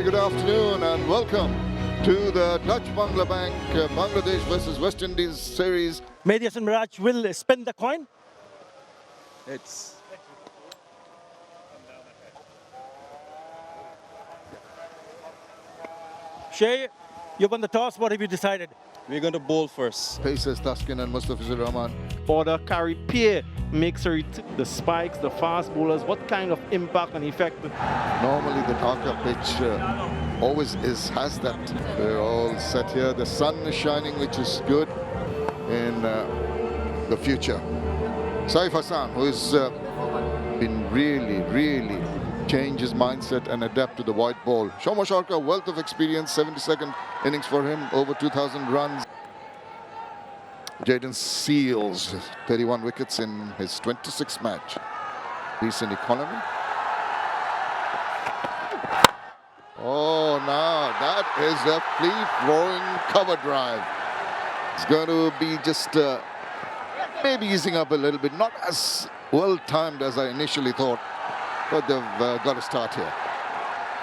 good afternoon and welcome to the Dutch Bangla Bank Bangladesh versus West Indies series. Mehdi Hasan Miraj will spin the coin. It's Shay, you've won the toss. What have you decided? we're going to bowl first. Paces Taskin and Mustafizur Rahman. Order carry pair makes her the spikes, the fast bowlers. What kind of impact and effect? Normally the darker pitch always has that. We're all set here. The sun is shining, which is good in the future. Saif Hassan, who's been really change his mindset and adapt to the white ball. Shanto and Hridoy, wealth of experience, 72nd innings for him, over 2,000 runs. Jaden seals 31 wickets in his 26th match. Decent economy. Oh, now that is a free-flowing cover drive. It's going to be just maybe easing up a little bit. Not as well-timed as I initially thought, but they've got a start here.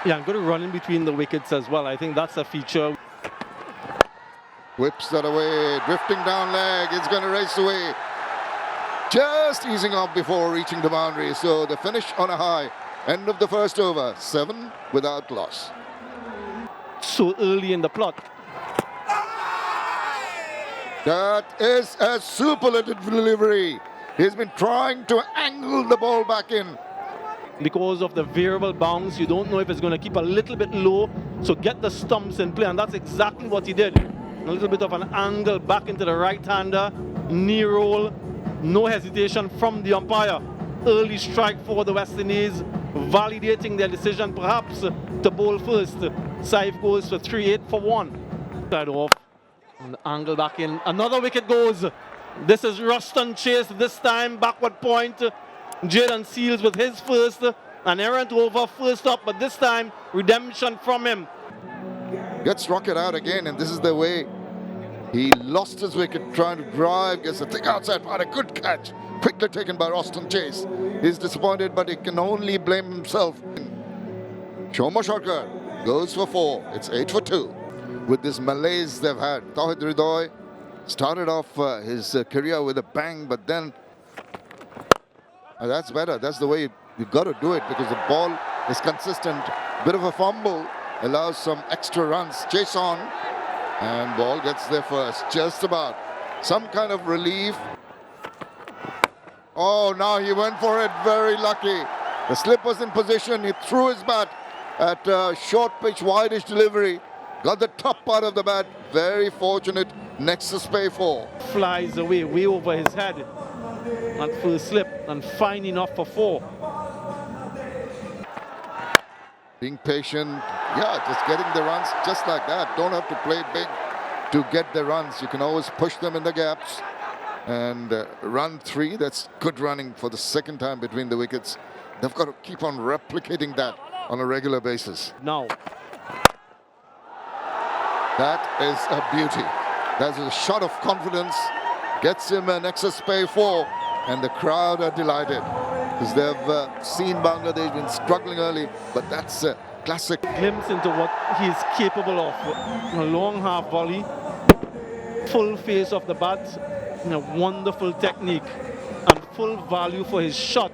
Yeah, I'm going to run in between the wickets as well. I think that's a feature. Whips that away, drifting down leg, it's going to race away. Just easing up before reaching the boundary. So the finish on a high. End of the first over, 7 without loss. So early in the plot. That is a superlative delivery. He's been trying to angle the ball back in. Because of the variable bounce, you don't know if it's going to keep a little bit low. So get the stumps in play, and that's exactly what he did. A little bit of an angle back into the right-hander, knee roll, no hesitation from the umpire. Early strike for the West Indies, validating their decision perhaps to bowl first. Saif goes for 3-8 for 1. Side off, and the angle back in. Another wicket goes. This is Ruston Chase, this time backward point. Jaden Seals with his first, an errant over first up, but this time redemption from him. Gets rocket out again, and this is the way he lost his wicket trying to drive, gets a thick outside, but a good catch. Quickly taken by Ruston Chase. He's disappointed, but he can only blame himself. Shanto and Hridoy goes for 4. It's 8 for 2. With this malaise they've had, 𝗏𝗺 Hridoy started off his career with a bang, but then that's better. That's the way you've got to do it, because the ball is consistent. Bit of a fumble allows some extra runs. Chase on, and ball gets there first. Just about. Some kind of relief. Oh, now he went for it. Very lucky. The slip was in position. He threw his bat at a short pitch, wide-ish delivery. Got the top part of the bat. Very fortunate. 𝗍𝗃𝗃 Flies away, way over his head. And first slip, and fine enough for 4. Being patient, yeah, just getting the runs just like that. Don't have to play big to get the runs. You can always push them in the gaps. And run 3, that's good running for the second time between the wickets. They've got to keep on replicating that on a regular basis. Now, that is a beauty. That's a shot of confidence. Gets him an 𝗍𝗃𝗃, and the crowd are delighted because they've seen Bangladesh been struggling early, but that's a classic glimpse into what he's capable of. A long half volley, full face of the bat, a wonderful technique, and full value for his shot.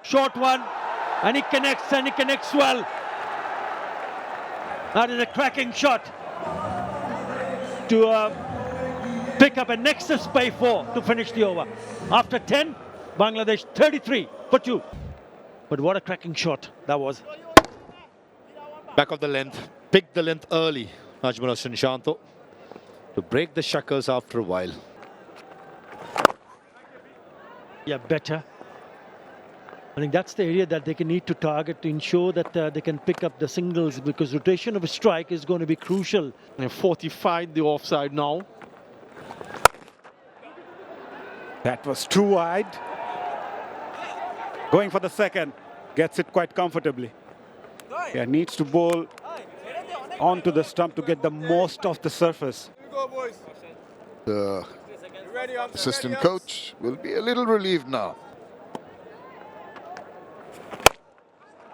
Short one, and he connects well. That is a cracking shot to pick up a 𝗍𝗃𝗃 to finish the over. After 10, Bangladesh 33 for 2. But what a cracking shot that was. Back of the length, picked the length early, Najmul Hossain Shanto, to break the shackles after a while. Yeah, better. I think that's the area that they can need to target to ensure that they can pick up the singles, because rotation of a strike is going to be crucial. And 45 the offside now. That was too wide. Going for the second. Gets it quite comfortably. Yeah, needs to bowl onto the stump to get the most of the surface. The assistant coach will be a little relieved now.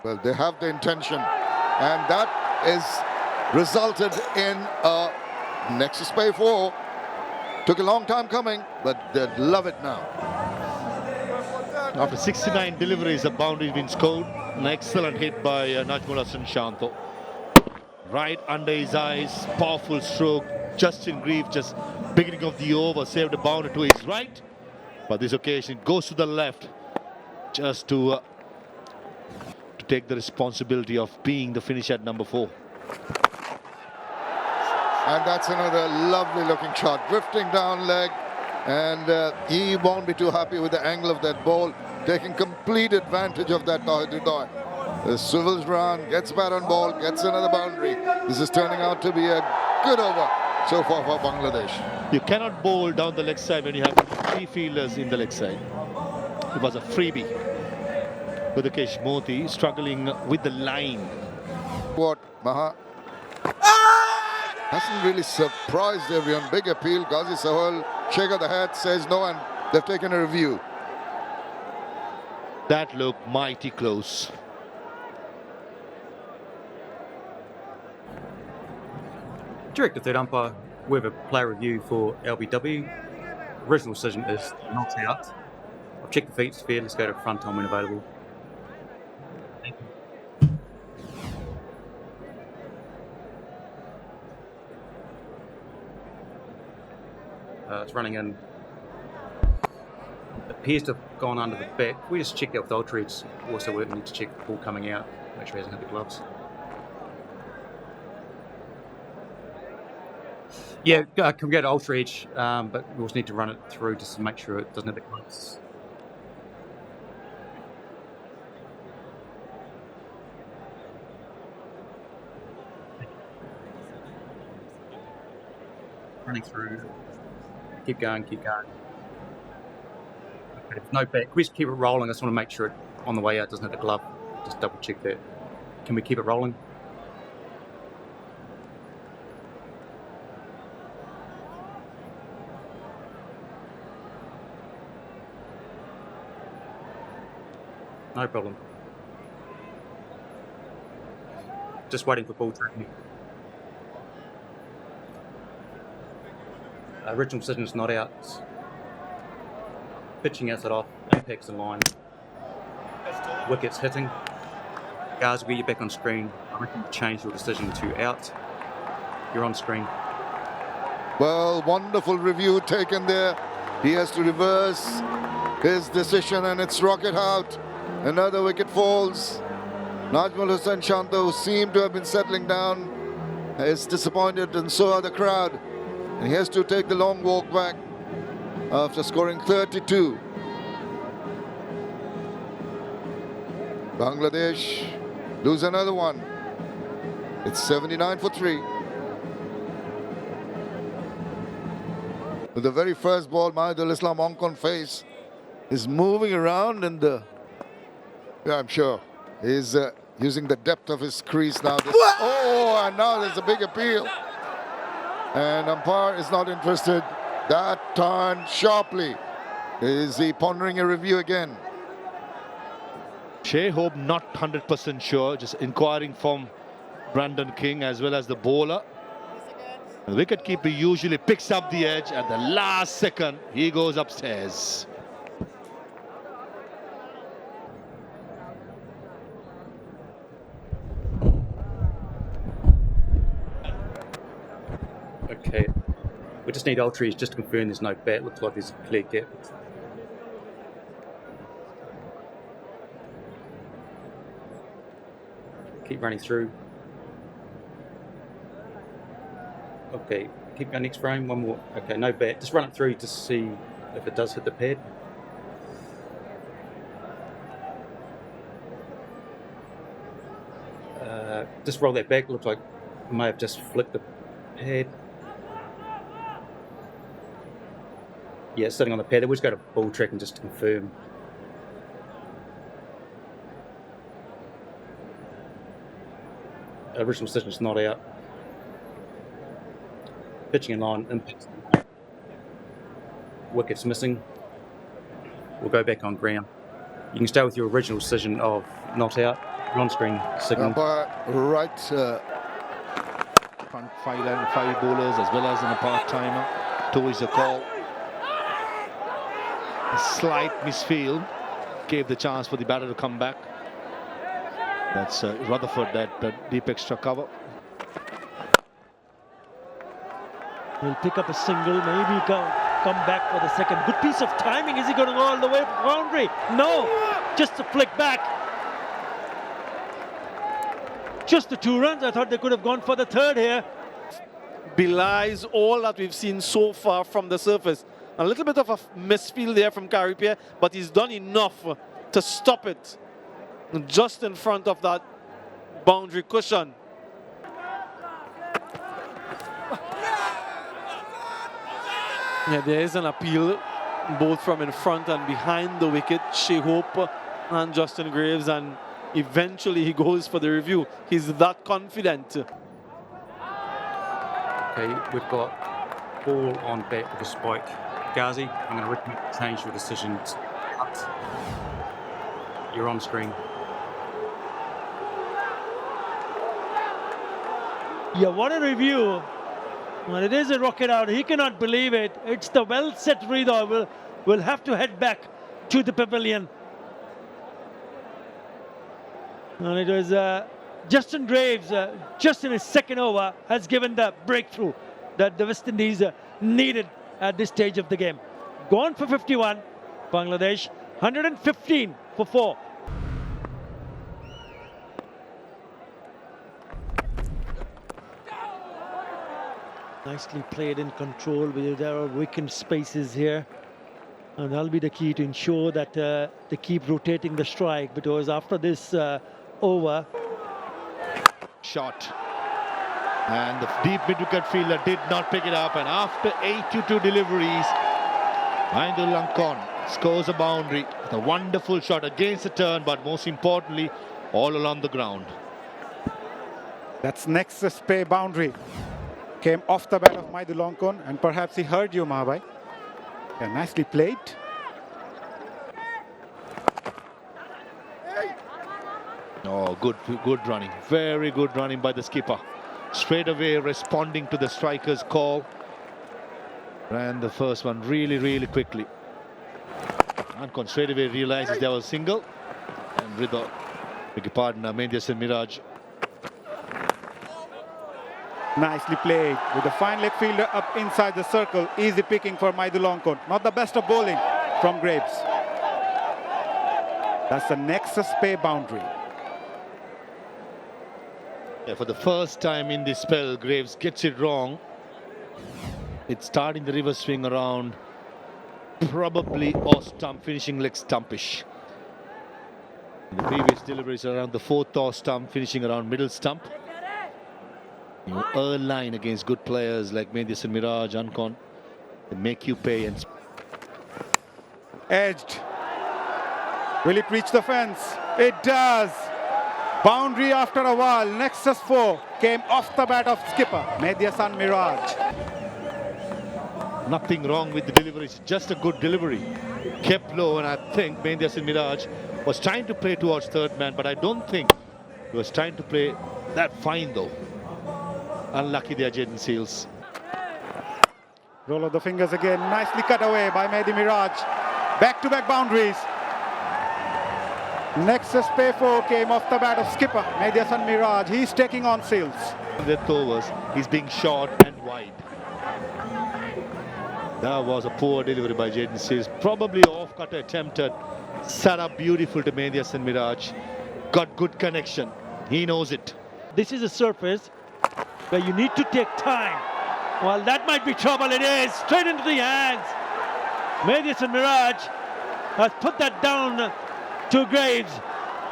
Well, they have the intention, and that is resulted in a Nexus Pay 4. Took a long time coming, but they love it now. After 69 deliveries, a boundary has been scored. An excellent hit by Najmul Hasan Shanto. Right under his eyes, powerful stroke. Justin Grieve, just beginning of the over, saved a boundary to his right. But this occasion goes to the left, just to take the responsibility of being the finish at number 4. And that's another lovely looking shot, drifting down leg, and he won't be too happy with the angle of that ball, taking complete advantage of that 𝗿𝗂 Hridoy. Swivels round, gets bat on ball, gets another boundary. This is turning out to be a good over so far for Bangladesh. You cannot bowl down the leg side when you have 3 fielders in the leg side. It was a freebie. With the 𝗃𝐻 struggling with the line. What Maha hasn't really surprised everyone. Big appeal. Ghazi Sahal, shake of the head, says no, and they've taken a review. That looked mighty close. Director third umpire, we have a player review for LBW. Original decision is not out. I've checked the feet, it's fair. Let's go to front time when available. It's running in. It appears to have gone under the back. We just checked out with 𝗿𝗚reach. Also, we need to check the ball coming out, make sure he hasn't hit the gloves. Yeah, can we go to 𝗿𝗚reach, but we also need to run it through just to make sure it doesn't hit the gloves. Running through. Keep going, keep going. Okay, no back. We just keep it rolling. I just want to make sure it on the way out doesn't hit the glove. Just double check that. Can we keep it rolling? No problem. Just waiting for ball tracking. Original decision is not out. Pitching outside off, impacts in line. Wickets hitting. Guys, we'll get you back on screen. I reckon you change your decision to out. You're on screen. Well, wonderful review taken there. He has to reverse his decision, and it's rocket out. Another wicket falls. Najmul Hasan Shanto, who seemed to have been settling down, is disappointed, and so are the crowd. And he has to take the long walk back after scoring 32. Bangladesh lose another one. It's 79 for 3. With the very first ball, Mahidul Islam on face is moving around, and I'm sure he's using the depth of his crease now. Oh, and now there's a big appeal. And umpire is not interested. That turned sharply. Is he pondering a review again? 𝗃𝗍𝗃 not 100% sure, just inquiring from Brandon King as well as the bowler. The wicketkeeper usually picks up the edge at the last second. He goes upstairs. Okay. We just need 𝗿𝗚reach just to confirm there's no bat. Looks like there's a clear gap. Keep running through. Okay, keep going next frame, one more. Okay, no bat. Just run it through to see if it does hit the pad. Just roll that back. Looks like I may have just flicked the pad. Yeah, it's sitting on the pad. We'll just go to ball tracking just to confirm. Original decision is not out. Pitching in line, impact. Wickets missing. We'll go back on ground. You can stay with your original decision of not out. on-screen signal. Right. Front five bowlers as well as in a part-timer. Towards the call. A slight misfield gave the chance for the batter to come back. That's Rutherford that deep extra cover. He'll pick up a single, maybe come back for the second. Good piece of timing. Is he going to go all the way for boundary? No, just a flick back. Just the 2 runs. I thought they could have gone for the third here. Belies all that we've seen so far from the surface. A little bit of a misfield there from 𝗂𝗃𝗃, but he's done enough to stop it just in front of that boundary cushion. Yeah, there is an appeal both from in front and behind the wicket. 𝗂𝗄 and Justin Graves, and eventually he goes for the review. He's that confident. Okay, we've got ball on bat with a spike. Ghazi, I'm going to change your decision to cut. You're on screen. Yeah, what a review. Well, it is a rocket out. He cannot believe it. It's the well set Hridoy. Will have to head back to the pavilion. And it was Justin Graves, just in his second over, has given the breakthrough that the West Indies needed at this stage of the game. Gone for 51, Bangladesh, 115 for 4. Nicely played in control. There are vacant spaces here. And that'll be the key to ensure that they keep rotating the strike, because after this over. Shot. And the deep mid-wicket fielder did not pick it up. And after 82 deliveries, Mahendra scores a boundary. A wonderful shot against the turn, but most importantly, all along the ground. That's Nexus pay boundary. Came off the bat of Mahendra, and perhaps he heard you, Mahabhai. Yeah, nicely played. Oh, good running. Very good running by the skipper. Straight away responding to the striker's call. Ran the first one really quickly. Ankon straight away realizes there was a single. And Hridoy, beg your pardon, 𝗵𝗫𝗀. Nicely played with the fine leg fielder up inside the circle. Easy picking for Mahendra. Not the best of bowling from Graves. That's the Nexus pay boundary. Yeah, for the first time in this spell, Graves gets it wrong. It's starting the reverse swing around probably off stump, finishing leg stumpish. In the previous deliveries around the 4th off stump, finishing around middle stump. Early line against good players like 𝗵𝗫𝗀, Ankon. They make you pay. And Edged. Will it reach the fence? It does. Boundary after a while. Nexus 4 came off the bat of skipper 𝗵𝗫𝗀. Nothing wrong with the delivery. It's just a good delivery. Kept low, and I think 𝗵𝗫𝗀 was trying to play towards third man, but I don't think he was trying to play that fine though. Unlucky there, Jayden Seales. Roll of the fingers again. Nicely cut away by 𝗵𝗫𝗀. Back-to-back boundaries. Nexus pay 4 came off the bat of skipper 𝗵𝗫𝗀. He's taking on Seales. That overs, he's being short and wide. That was a poor delivery by Jayden Seales. Probably off-cut attempted. Set up beautiful to 𝗵𝗫𝗀. Got good connection. He knows it. This is a surface where you need to take time. Well, that might be trouble. It is. Straight into the hands. 𝗵𝗫𝗀 has put that down to Graves.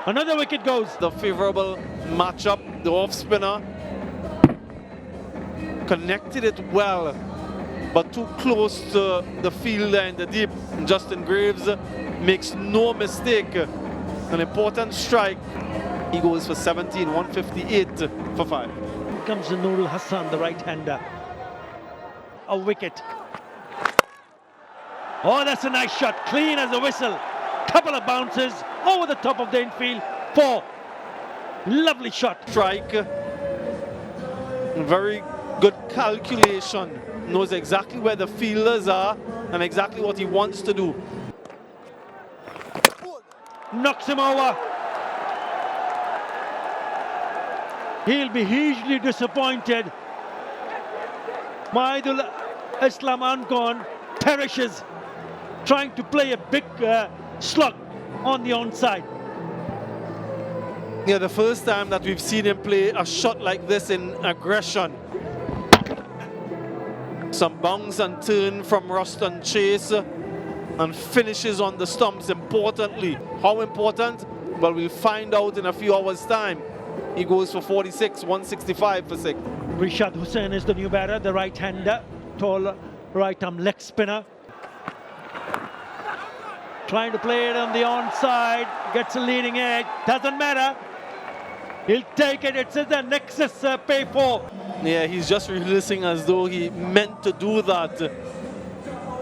Another wicket goes. The favourable matchup, the off-spinner connected it well, but too close to the fielder in the deep. Justin Graves makes no mistake. An important strike. He goes for 17, 158 for 5. Here comes Nurul Hassan, the right-hander. A wicket. Oh, that's a nice shot. Clean as a whistle. Couple of bounces over the top of the infield. 4. Lovely shot. Strike. Very good calculation. Knows exactly where the fielders are and exactly what he wants to do. Knocks him over. He'll be hugely disappointed. 𝗫𝗫𝗀𝐻 Islam Angon perishes trying to play a big slug on the onside. Yeah, the first time that we've seen him play a shot like this in aggression. Some bounce and turn from Roston Chase and finishes on the stumps importantly. How important? Well, we'll find out in a few hours' time. He goes for 46, 165 for 6. Rishad Hussein is the new batter, the right-hander, tall right-arm leg spinner. Trying to play it on the onside, gets a leading edge, doesn't matter. He'll take it, it's in the 𝗃𝗃 𝗃𝗃𝗃𝗃. Yeah, he's just releasing as though he meant to do that.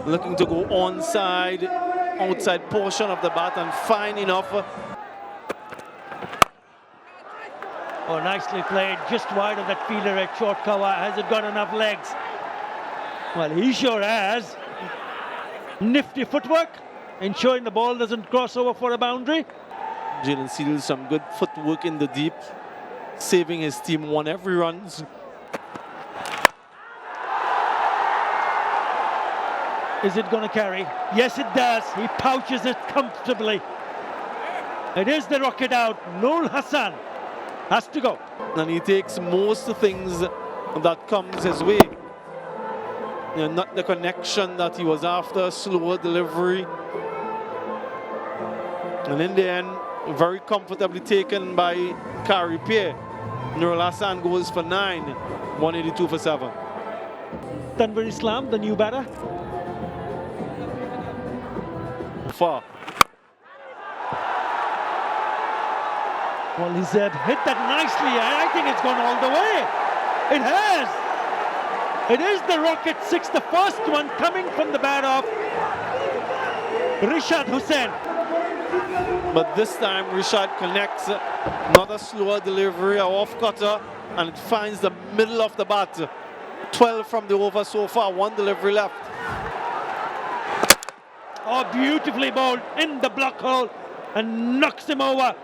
Looking to go onside, outside portion of the bat and fine enough. Oh, nicely played, just wide of that fielder at short cover. Has it got enough legs? Well, he sure has. Nifty footwork, ensuring the ball doesn't cross over for a boundary. Jayden Seales, some good footwork in the deep, saving his team 1 every runs. Is it going to carry? Yes, it does. He pouches it comfortably. It is the rocket out. Noor Hassan has to go. And he takes most things that comes his way. You know, not the connection that he was after, slower delivery. And in the end, very comfortably taken by 𝗂𝗃𝗃𝗃. Noor Hassan goes for 9, 182 for 7. Tanvir Islam, the new batter. Far. Well, he's hit that nicely, and I think it's gone all the way. It has. It is the Rocket 6, the first one coming from the bat of Rishad Hussein. But this time Rishad connects, not a slower delivery, a off cutter, and it finds the middle of the bat. 12 from the over so far, 1 delivery left. Oh, beautifully bowled in the block hole and knocks him over.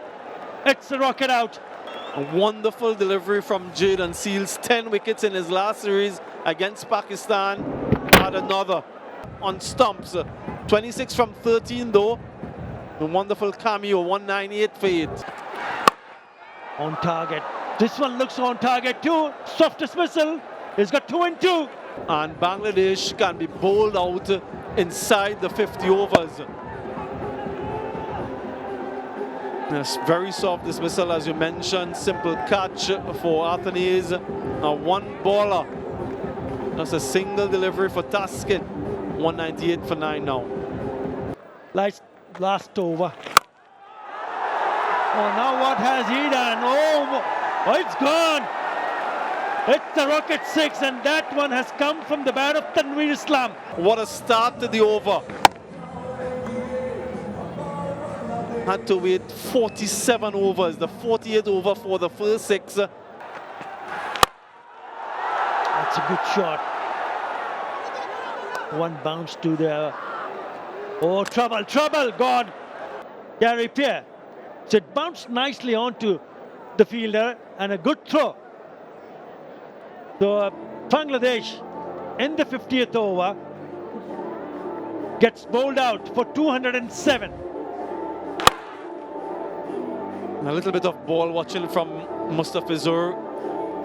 It's a rocket out. A wonderful delivery from Jayden Seales. 10 wickets in his last series against Pakistan. Had another on stumps. 26 from 13 though. A wonderful cameo, 198 for 8. On target. This one looks on target too. Soft dismissal. He's got 2 and 2. And Bangladesh can be bowled out inside the 50 overs. Yes, very soft dismissal as you mentioned. Simple catch for Athanaze. A 1 baller. That's a single delivery for Taskin. 198 for 9 now. Last over. Oh, now what has he done? Oh, it's gone. It's the Rocket 6, and that one has come from the bat of Tanvir Islam. What a start to the over. Had to wait 47 overs, the 48th over for the first 6. That's a good shot. 1 bounce to the... Oh, trouble, gone. 𝗂𝗃𝗃𝗃. So it bounced nicely onto the fielder and a good throw. So Bangladesh in the 50th over gets bowled out for 207. A little bit of ball watching from 𝗵𝗵𝗃𝗃.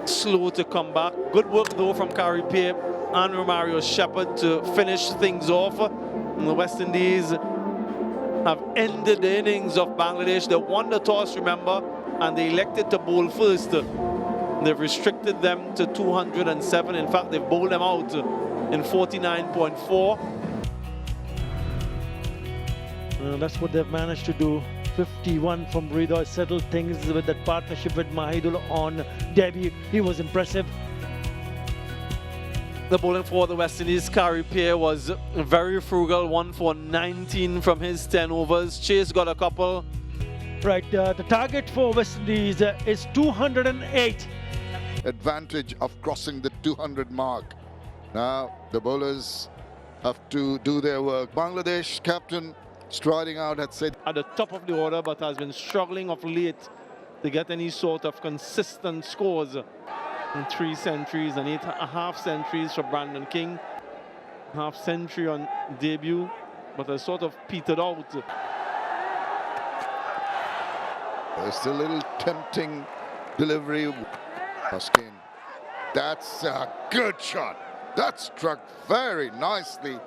Slow to come back. Good work though from 𝗂𝗃𝗃𝗃 and Romario Shepherd to finish things off. And the West Indies have ended the innings of Bangladesh. They won the toss, remember, and they elected to bowl first. They've restricted them to 207. In fact, they've bowled them out in 49.4. That's what they've managed to do. 51 from Hridoy, settled things with that partnership with Mahidul on debut. He was impressive. The bowling for the West Indies, 𝗂𝗃𝗃𝗃 was very frugal, 1 for 19 from his 10 overs. Chase got a couple, Right, the target for West Indies is 208. Advantage of crossing the 200 mark. Now the bowlers have to do their work. Bangladesh captain striding out had said At the top of the order, but has been struggling of late to get any sort of consistent scores. And 3 centuries and 8.5 centuries for Brandon King. Half century on debut, but has sort of petered out. there's a little tempting delivery. Hussein. That's a good shot. That struck very nicely.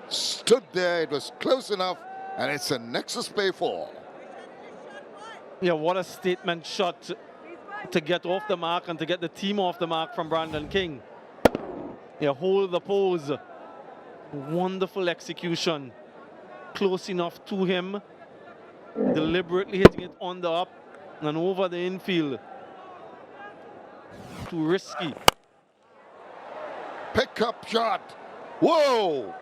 Stood there, it was close enough, and it's a Nexus Pay 4. Yeah, what a statement shot to get off the mark and to get the team off the mark from Brandon King. Yeah, hold the pose. Wonderful execution. Close enough to him. Deliberately hitting it on the up and over the infield. 𝗂𝗃𝗃𝗃. Pick-up shot. Whoa!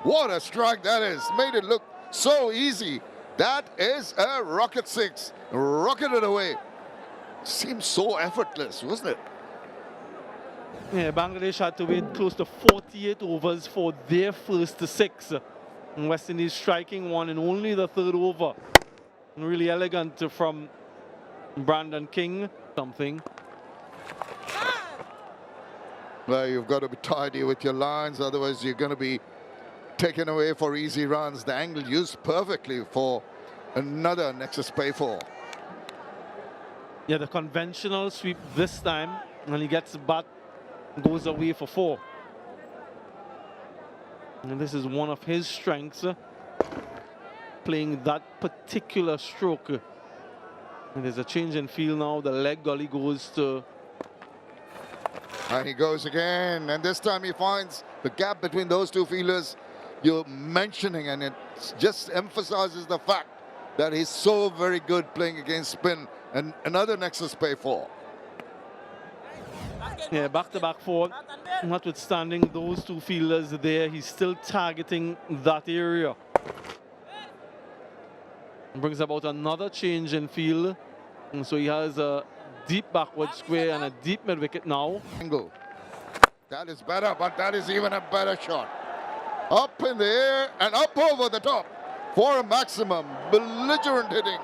What a strike that is. Made it look so easy. That is a rocket 6. Rocketed away. Seems so effortless, wasn't it? Yeah, Bangladesh had to wait close to 48 overs for their first 6. And West Indies striking one in only the 3rd over. And really elegant from Brandon King. Something. Well, you've got to be tidy with your lines, otherwise you're going to be taken away for easy runs. The angle used perfectly for another Nexus Pay 4. Yeah, the conventional sweep this time, and he gets bat, goes away for 4. And this is one of his strengths, playing that particular stroke. And there's a change in field now. The leg gully goes to... And he goes again, and this time he finds the gap between those two fielders you're mentioning, and it just emphasizes the fact that he's so very good playing against spin. And another Nexus Pay 4. Yeah, back-to-back 4. Notwithstanding those two fielders there, he's still targeting that area. Brings about another change in field. And so he has a deep backward square and a deep mid-wicket now. Angle. That is better, but that is even a better shot. Up in the air and up over the top for a maximum. Belligerent hitting.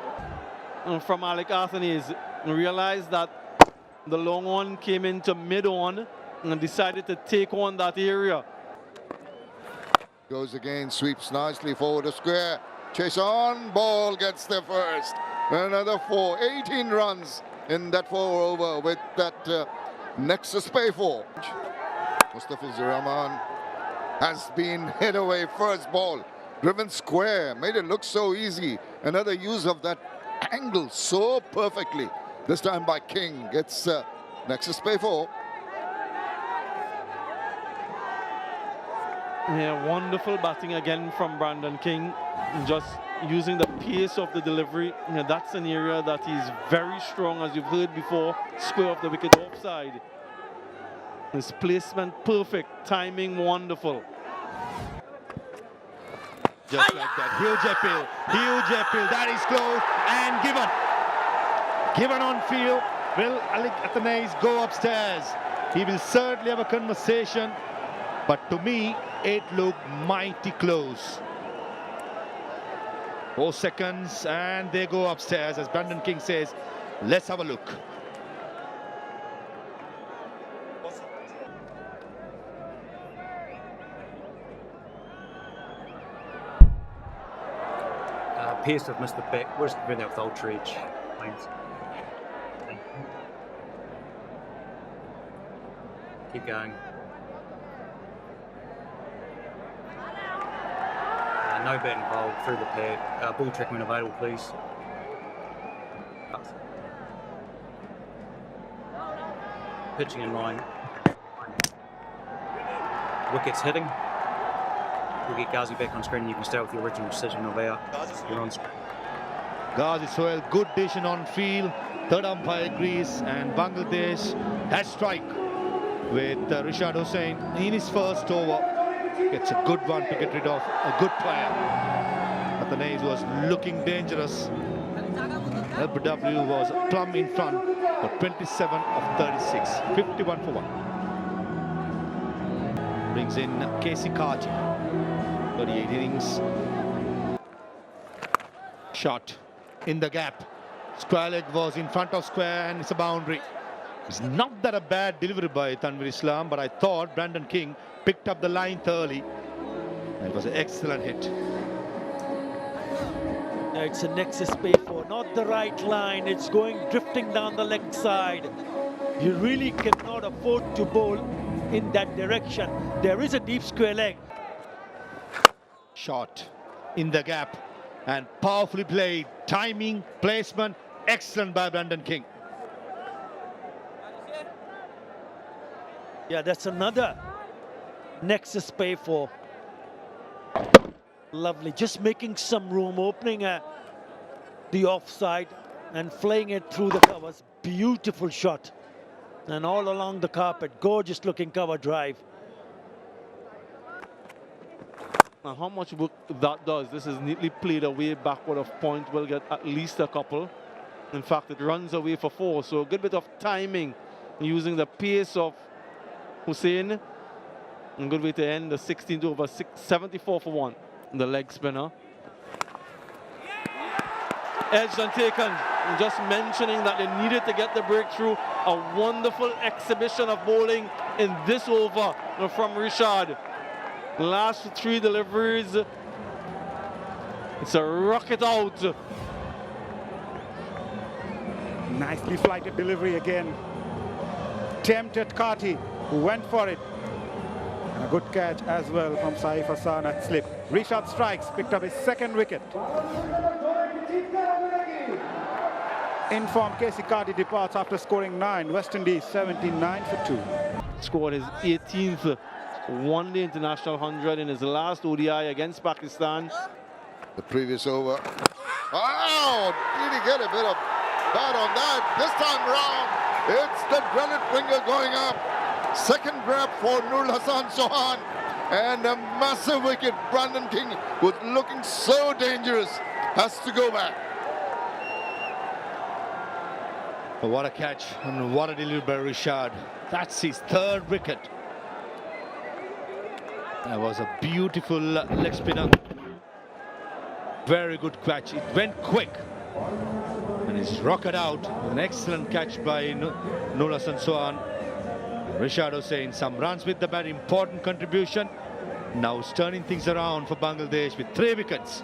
From Alec Athanaze, realized that the long on came into mid-on and decided to take on that area. Goes again, sweeps nicely forward a square. Chase on, ball gets there first. Another 4, 18 runs in that 4 over with that Nexus Pay 4. Mustafizur Rahman has been hit away first ball. Driven square, made it look so easy. Another use of that angle so perfectly. This time by King. Gets Nexus Pay 4. Yeah, wonderful batting again from Brandon King. Just using the pace of the delivery. Yeah, that's an area that he's very strong, as you've heard before. Square of the wicket offside. His placement perfect, timing wonderful. Just like that. 𝗂𝗫𝗃𝗃𝗃, that is close and given. Given on field. Will Alec Athanaze go upstairs? He will certainly have a conversation, but to me, it looked mighty close. 4 seconds and they go upstairs, as Brandon King says. Let's have a look. Appears to have missed the back. Where's the winner with Ultra-Edge? Thanks. Keep going. No bat involved through the pad. Ball track when available, please. Pitching in line. Wickets hitting. We'll get Ghazi back on screen and you can stay with the original decision of our. You're on screen. 𝗂𝗫𝗄𝗃, good decision on field. Third umpire agrees, and Bangladesh has strike with Rishad Hussein in his first over. It's a good one to get rid of a good player. Athanaze was looking dangerous. LBW was plumb in front for 27 of 36, 51 for 1. Brings in 𝗂𝗚𝗂𝗍𝗂, 38 innings. Shot in the gap. Square leg was in front of square and it's a boundary. It's not that a bad delivery by Tanvir Islam, but I thought Brandon King picked up the line thoroughly. And it was an excellent hit. It's a nexus 𝗂𝗄𝗄, not the right line. It's going drifting down the leg side. You really cannot afford to bowl in that direction. There is a deep square leg. Shot in the gap and powerfully played. Timing, placement, excellent by Brandon King. Yeah, that's another nexus 𝗂𝗄𝗄. Lovely, just making some room, opening the offside and flaying it through the covers. Beautiful shot. And all along the carpet, gorgeous looking cover drive. And how much work that does. This is neatly played away backward of point. Will get at least a couple. In fact, it runs away for 4. So a good bit of timing using the pace of Hussein. And good way to end the 16th over, 74 for 1. The leg spinner. Edged and taken. And just mentioning that they needed to get the breakthrough. A wonderful exhibition of bowling in this over from Rishad. Last 3 deliveries. It's a rocket out. Nicely flighted delivery again. Tempted Kati, who went for it. And a good catch as well from Saif Hassan at slip. Rishad strikes, picked up his 2nd wicket. Informed 𝗂𝗚𝗂𝗍𝗂 departs after scoring 9. West Indies 79 for 2. Scored his 18th one-day international 100 in his last ODI against Pakistan. The previous over. Oh, did he get a bit of bat on that? This time round, it's the dreaded finger going up. 2nd grab for Nurul Hassan Chauhan. And a massive wicket. Brandon King was looking so dangerous. Has to go back. What a catch and what a delivery by Rishad. That's his 3rd wicket. That was a beautiful leg spinner. Very good catch. It went quick. And it's rocketed out. An excellent catch by Nurul Hassan Chauhan. Rishad Hussein, some runs with the bat, important contribution. Now it's turning things around for Bangladesh with 3 wickets.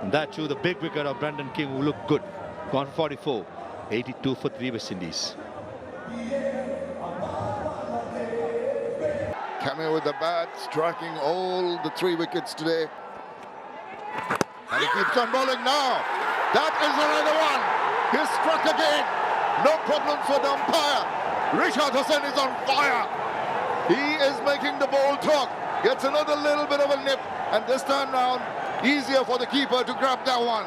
And that too, the big wicket of Brandon King, who looked good. Gone for 44, 82 for 3 West Indies. Cameo with the bat, striking all the 3 wickets today. And he keeps on bowling now. That is another one. He struck again. No problems for the umpire. Rishad Hussain is on fire. He is making the ball talk. Gets another little bit of a nip. And this time round, easier for the keeper to grab that one.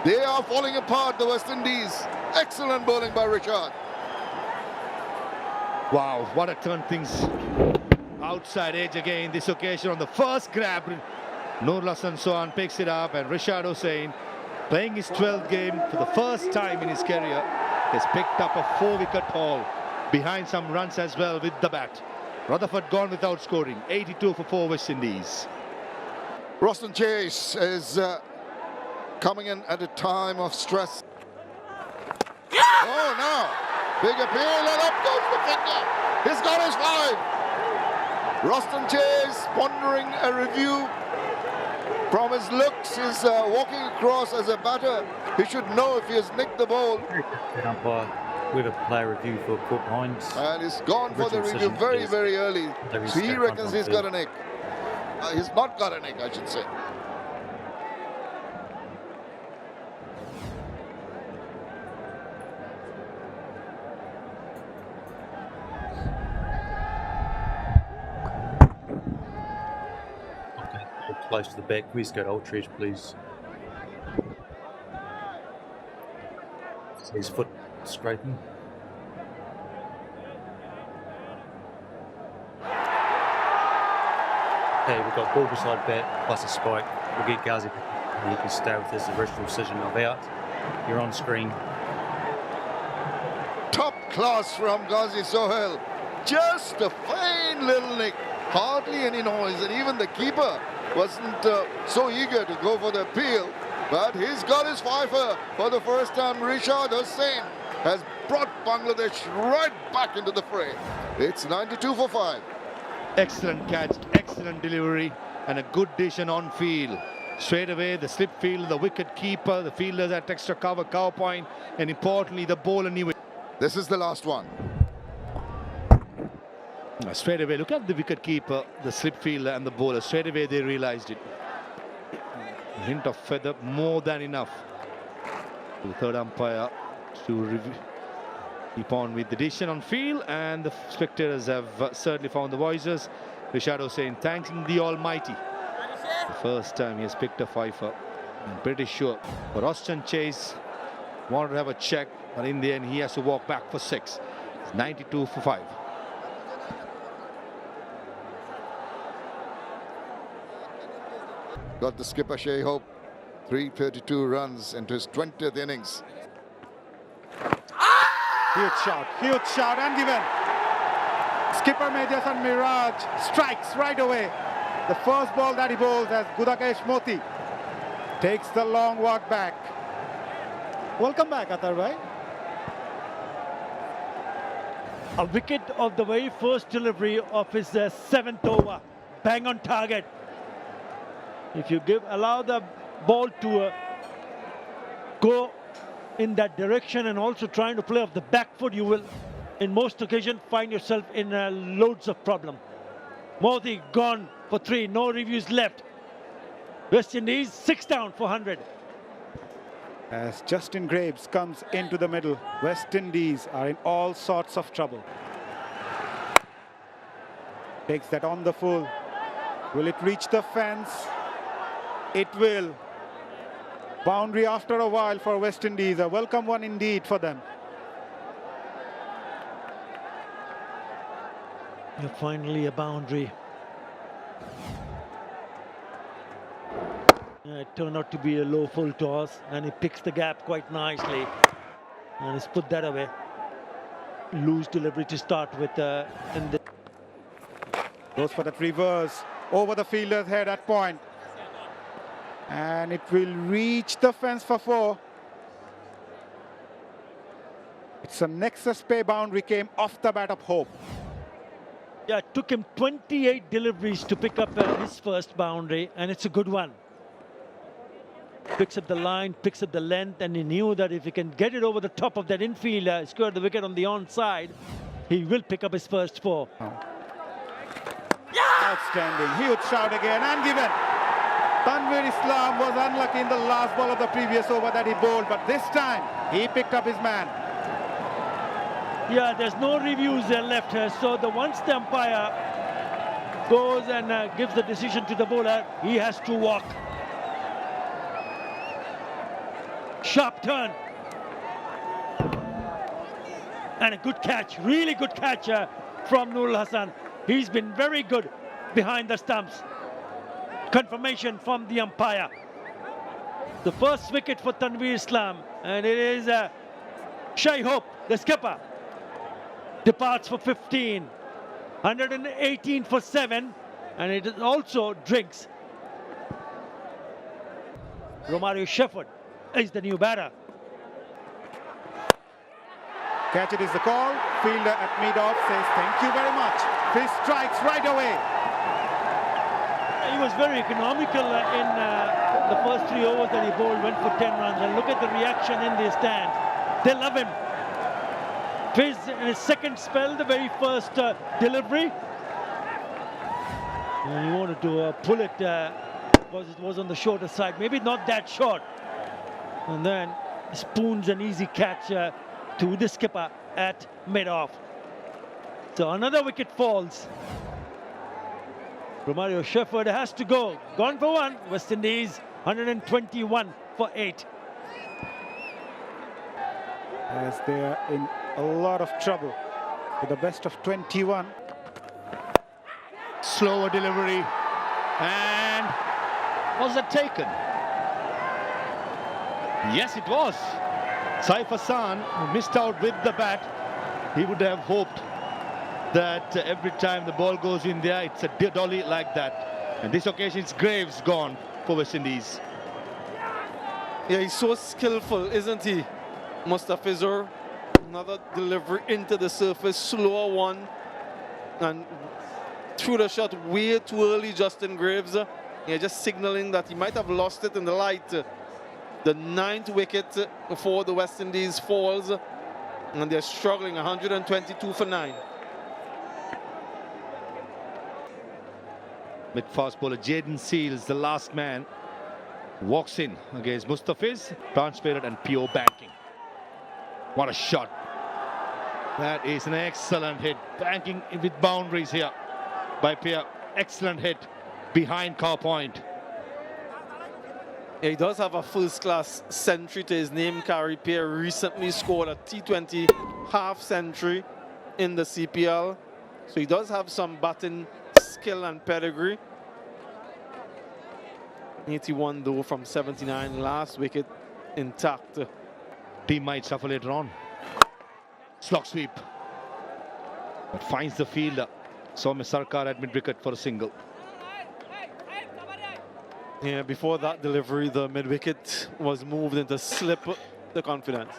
They are falling apart, the West Indies. Excellent bowling by Rishad. Wow, what a turn things. Outside edge again, this occasion on the first grab. Nurul Hassan Chauhan picks it up, and Rishad Hussain, playing his 12th game for the first time in his career, has picked up a 4-wicket haul, behind some runs as well with the bat. Rutherford gone without scoring, 82 for 4 West Indies. Roston Chase is coming in at a time of stress. Oh, now, big appeal, and up goes the finger. He's got his 5. Roston Chase pondering a review. From his looks, he's walking across as a batter. He should know if he has nicked the ball. With a player review for 𝗂𝗂𝗃𝗄𝗃. And he's gone for the review very, very early. So he reckons he's got a nick. He's not got a nick, I should say. Close to the back. Please go to 𝗿𝗃𝗄𝗃, please. His foot scraping. Okay, we've got ball beside bat plus a spike. We'll get 𝐘𝐭𝐲𝐶. He can stay with his original decision of out. you're on screen. Top class from Ghazi Sohail. Just a fine little nick. Hardly any noise, and even the keeper wasn't so eager to go for the appeal. But he's got his fifer for the first time. Rishad Hussein has brought Bangladesh right back into the fray. It's 92 for 5. Excellent catch, excellent delivery, and a good decision on field. Straight away, the slip field, the wicket keeper, the fielders at extra cover, cover point, and importantly, the bowler knew it. This is the last one. Straight away, look at the wicket keeper, the slip fielder, and the bowler. Straight away, they realized it. A hint of feather, more than enough. The third umpire to keep on with the decision on field, and the spectators have certainly found the voices. Rishad Hussein thanking the Almighty. The first time he has picked a fifer. I'm pretty sure. But Austin Chase wanted to have a check, but in the end he has to walk back for 6. It's 92 for 5. Got the skipper Shai Hope, 332 runs into his 20th innings. Huge shout, and given. Skipper Mejasan Miraj strikes right away. The first ball that he bowls as 𝗂𝗫𝗄𝗃 takes the long walk back. Welcome back, 𝗃𝗃𝗃𝗃. A wicket of the very first delivery of his 7th over. Bang on target. If you allow the ball to go in that direction and also trying to play off the back foot, you will, in most occasions, find yourself in loads of problem. Modi gone for 3, no reviews left. West Indies 6 down for 100. As Justin Graves comes into the middle, West Indies are in all sorts of trouble. Takes that on the full. Will it reach the fence? It will. Boundary after a while for West Indies. A welcome one indeed for them. Finally a boundary. It turned out to be a low full toss, and he picks the gap quite nicely. And he's put that away. Loose delivery to start with. Goes for that reverse over the fielder's head at point. And it will reach the fence for 4. It's a Nexus Pay boundary, came off the bat of Hope. Yeah, it took him 28 deliveries to pick up his first boundary, and it's a good one. Picks up the line, picks up the length, and he knew that if he can get it over the top of that infielder, score the wicket on the onside, he will pick up his first 4. Outstanding. Huge shout again and given. Tanvir Islam was unlucky in the last ball of the previous over that he bowled, but this time he picked up his man. Yeah, there's no reviews left here, so once the umpire goes and gives the decision to the bowler, he has to walk. Sharp turn. And a good catch, really good catch from Nurul Hassan. He's been very good behind the stumps. Confirmation from the umpire. The first wicket for Tanvir Islam, and it is Shai Hope, the skipper, departs for 15. 118 for 7, and it is also drinks. Romario Shepherd is the new batter. Catch it is the call. Fielder at mid-off says thank you very much. He strikes right away. He was very economical in the first 3 overs that he bowled, went for 10 runs. And look at the reaction in the stands. They love him. In his second spell, the very first delivery. And he wanted to pull it, it was on the shorter side. Maybe not that short. And then spoons an easy catch to the skipper at mid-off. So another wicket falls. Romario Shepherd has to go. Gone for 1. West Indies 121 for 8. As they are in a lot of trouble with the best of 21. Slower delivery, and was it taken? Yes, it was. Saif Hassan missed out with the bat. He would have hoped that every time the ball goes in there, it's a dolly like that. And this occasion, it's Graves gone for West Indies. Yeah, he's so skillful, isn't he? Mustafizur, another delivery into the surface, slower one. And threw the shot way too early, Justin Graves. Yeah, just signaling that he might have lost it in the light. The 9th wicket for the West Indies falls. And they're struggling, 122 for 9. Mid-fast bowler Jayden Seales, the last man, walks in against Mustafiz, transparent and pure banking. What a shot. That is an excellent hit. Banking with boundaries here by Pierre. Excellent hit behind car point. Yeah, he does have a first-class century to his name. Kārī Pierre recently scored a T20 half-century in the CPL. So he does have some batting skill and pedigree. 81 though from 79, last wicket intact. Team might suffer later on. Slog sweep. But finds the fielder. Soumya Sarkar at mid-wicket for a single. Yeah, before that delivery, the mid-wicket was moved into slip the confidence.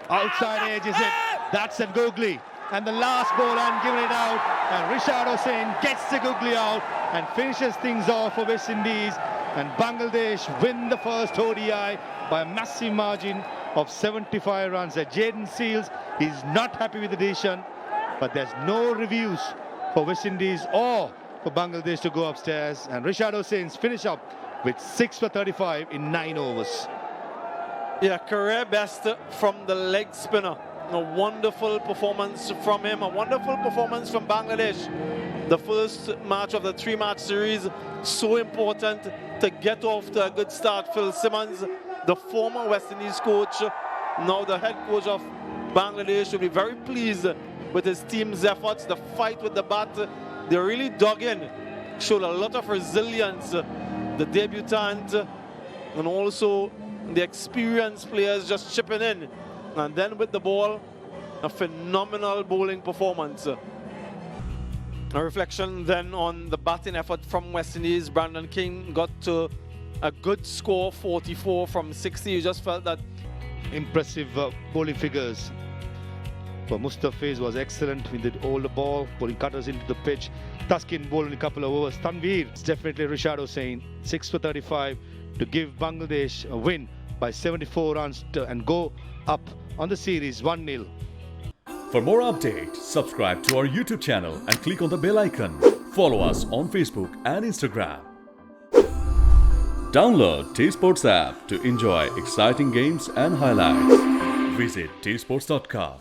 Outside edge is it. That's at Googly. And the last ball and giving it out. And Rishad Hussain gets the Googly out and finishes things off for West Indies. And Bangladesh win the first ODI by a massive margin of 75 runs. Jayden Seales is not happy with the decision, but there's no reviews for West Indies or for Bangladesh to go upstairs. And Rishad Hussain's finish up with 6 for 35 in 9 overs. Yeah, career best from the leg spinner. A wonderful performance from him, a wonderful performance from Bangladesh. The first match of the 3-match series, so important to get off to a good start. Phil Simmons, the former West Indies coach, now the head coach of Bangladesh, will be very pleased with his team's efforts. The fight with the bat, they really dug in, showed a lot of resilience. The debutant and also the experienced players just chipping in. And then with the ball, a phenomenal bowling performance. A reflection then on the batting effort from West Indies. Brandon King got to a good score, 44 from 60. You just felt that. Impressive bowling figures. For Mustafiz was excellent. He did all the ball, pulling cutters into the pitch. Taskin bowling a couple of overs. Tanveer, it's definitely Rishad Hussain, 6 for 35 to give Bangladesh a win by 74 runs and go up on the series 1-0. For more updates, subscribe to our YouTube channel and click on the bell icon. Follow us on Facebook and Instagram. Download 𝗃_Sports app to enjoy exciting games and highlights. Visit 𝗃sports.com.